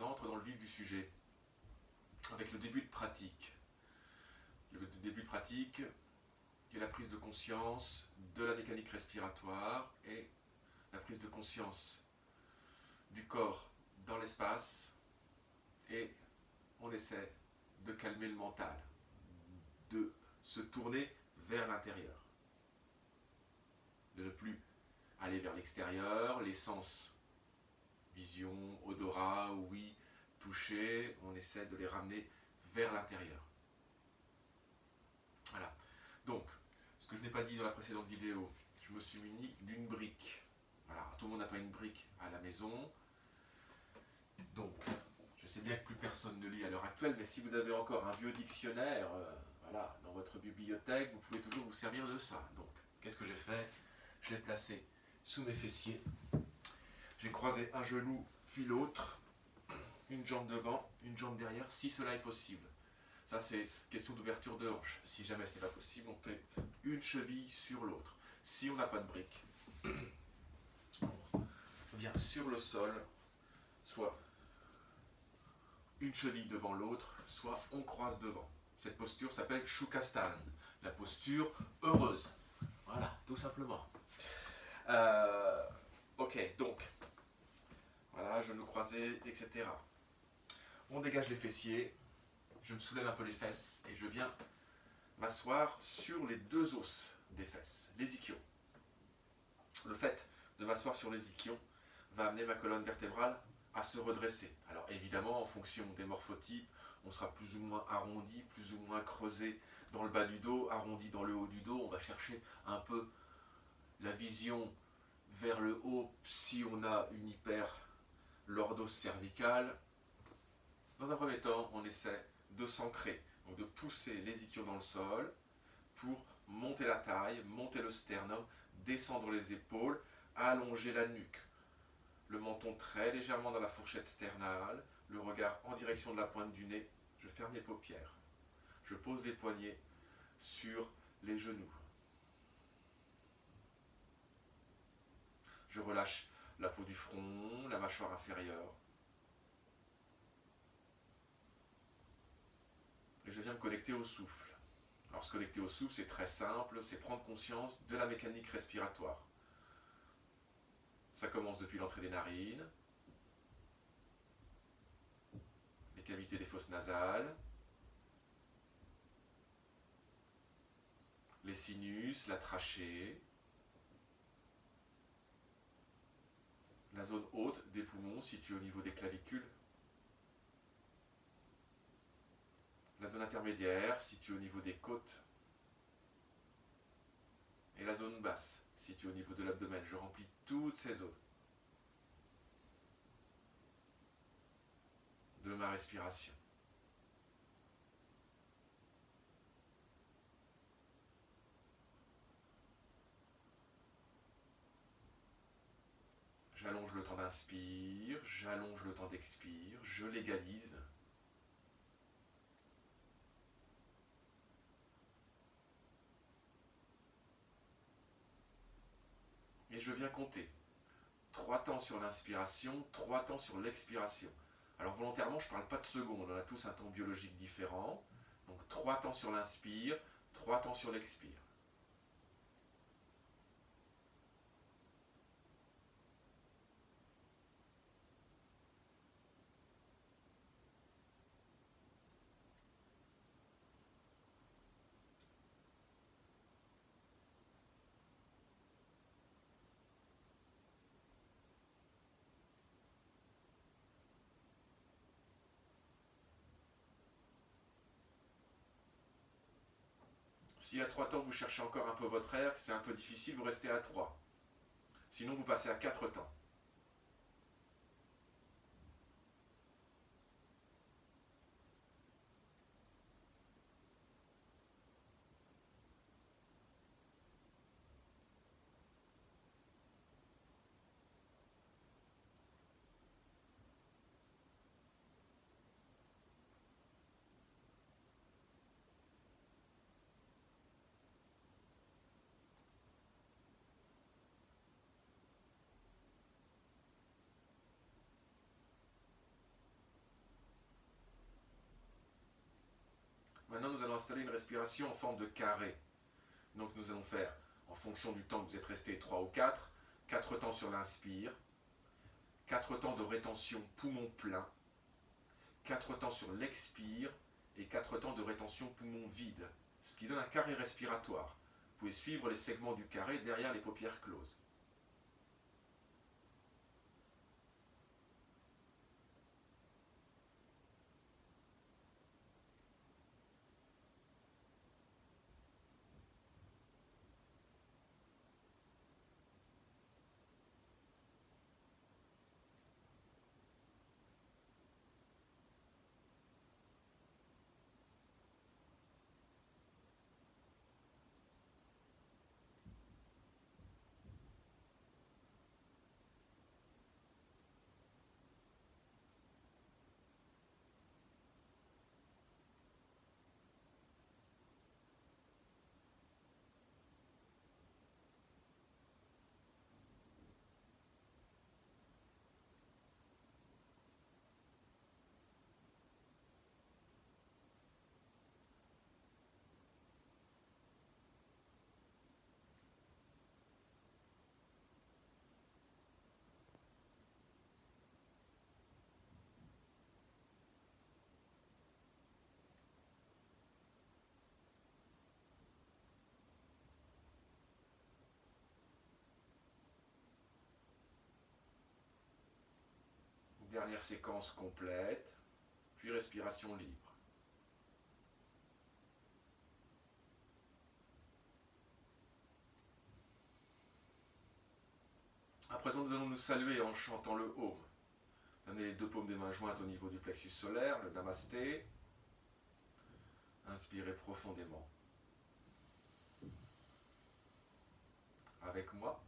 entre dans le vif du sujet avec le début de pratique. Le début de pratique qui est la prise de conscience de la mécanique respiratoire et la prise de conscience du corps dans l'espace, et on essaie de calmer le mental, de se tourner vers l'intérieur, de ne plus aller vers l'extérieur, les sens, vision, odorat, ouïe, toucher, on essaie de les ramener vers l'intérieur. Voilà. Donc, ce que je n'ai pas dit dans la précédente vidéo, je me suis muni d'une brique. Voilà, tout le monde n'a pas une brique à la maison. Donc, je sais bien que plus personne ne lit à l'heure actuelle, mais si vous avez encore un vieux dictionnaire voilà, dans votre bibliothèque, vous pouvez toujours vous servir de ça. Donc, qu'est-ce que j'ai fait? Je l'ai placé sous mes fessiers. J'ai croisé un genou puis l'autre, une jambe devant, une jambe derrière, si cela est possible. Ça, c'est question d'ouverture de hanche. Si jamais ce n'est pas possible, on fait une cheville sur l'autre. Si on n'a pas de brique, on vient sur le sol, soit une cheville devant l'autre, soit on croise devant. Cette posture s'appelle Shukastan, la posture heureuse. Voilà, tout simplement. Ok, donc, voilà, genoux croisés, etc. On dégage les fessiers, je me soulève un peu les fesses et je viens m'asseoir sur les deux os des fesses, les ischions. Le fait de m'asseoir sur les ischions va amener ma colonne vertébrale à se redresser. Alors évidemment, en fonction des morphotypes, on sera plus ou moins arrondi, plus ou moins creusé dans le bas du dos, arrondi dans le haut du dos. On va chercher un peu la vision vers le haut si on a une hyperlordose cervicale. Dans un premier temps, on essaie de s'ancrer, donc de pousser les ischions dans le sol pour monter la taille, monter le sternum, descendre les épaules, allonger la nuque. Le menton très légèrement dans la fourchette sternale, le regard en direction de la pointe du nez. Je ferme les paupières. Je pose les poignets sur les genoux. Je relâche la peau du front, la mâchoire inférieure. Et je viens me connecter au souffle. Alors se connecter au souffle, c'est très simple, c'est prendre conscience de la mécanique respiratoire. Ça commence depuis l'entrée des narines, les cavités des fosses nasales, les sinus, la trachée, la zone haute des poumons située au niveau des clavicules, la zone intermédiaire située au niveau des côtes, et la zone basse située au niveau de l'abdomen. Je remplis toutes ces zones de ma respiration. J'allonge le temps d'inspire, j'allonge le temps d'expire, je légalise. Et je viens compter. 3 temps sur l'inspiration, 3 temps sur l'expiration. Alors volontairement, je ne parle pas de secondes, on a tous un temps biologique différent. Donc 3 temps sur l'inspire, 3 temps sur l'expire. Si à 3 temps vous cherchez encore un peu votre air, c'est un peu difficile, vous restez à 3. Sinon vous passez à 4 temps. allons installer une respiration en forme de carré. Donc nous allons faire, en fonction du temps que vous êtes resté, 3 ou 4, 4 temps sur l'inspire, 4 temps de rétention poumon plein, 4 temps sur l'expire et 4 temps de rétention poumon vide, ce qui donne un carré respiratoire. Vous pouvez suivre les segments du carré derrière les paupières closes. Dernière séquence complète, puis respiration libre. À présent, nous allons nous saluer en chantant le Om. Donnez les 2 paumes des mains jointes au niveau du plexus solaire, le Namasté. Inspirez profondément. Avec moi.